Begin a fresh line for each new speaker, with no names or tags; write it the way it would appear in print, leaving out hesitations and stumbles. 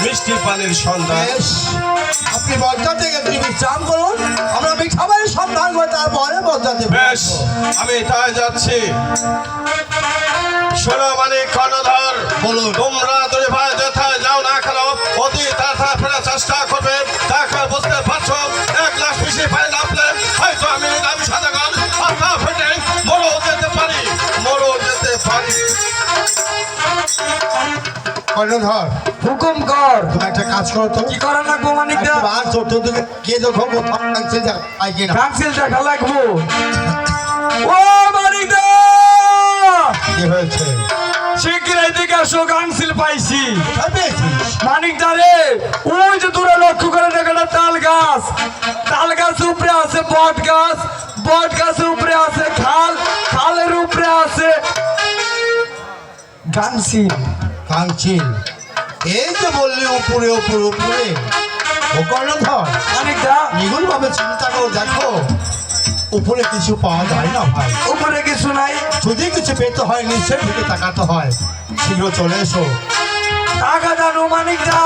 মিষ্টি পানির সন্ধান।
আপনি বজ্জাতে একটু বিশ্রাম করুন, আমরা মিঠাবাড়ির সন্ধান করে তারপরে বজ্জাতে।
বেশ, আমি তাই যাচ্ছি। শোনো মানিক কর্ণধর,
বলুন।
তোমরা দুই ভাই যেথায় যাও না কেন অতি তাড়াতাড়ি ফেরার চেষ্টা করবে। তাকে বুঝতে পারছো, এক গ্লাস মিষ্টি পানি নামলে হয়তো আমি সাদাগান মাথা ফেটে মরও যেতে পারি।
কর্ণধর,
হুকুম কর।
তুমি একটা কাজ করো তো,
কি করা লাগবো মানিকদা?
বার চতুর্দিকে গিয়ে দেখো পাই কিনা।
কাউন্সিল দেখা লাগবো। ও মানিকদা,
কি হয়েছে?
শীঘ্রই দিকে আসো, কাউন্সিল পাইছি।
কোথায় পেয়েছিস?
মানিকদা রে, ওই যে দূরে লক্ষ্য করে দেখো না, তাল গাছ। তাল গাছ উপরে আছে বট গাছ, বট গাছের উপরে আছে খাল, খালের উপরে আছে কাউন্সিল।
কাঞ্চিল, এই যে বললি উপরে উপরে উপরে। ও কর্ণধর,
মানিকদা,
নিগুল ভাবে চিন্তা করো, দেখো উপরে কিছু পাওয়া যায় না ভাই।
উপরে কিছু নাই।
যদি কিছু পেতে হয় নিচের দিকে তাকাতে হয়। শীঘ্র চলে এসো।
টাকা জানো মানিকদা।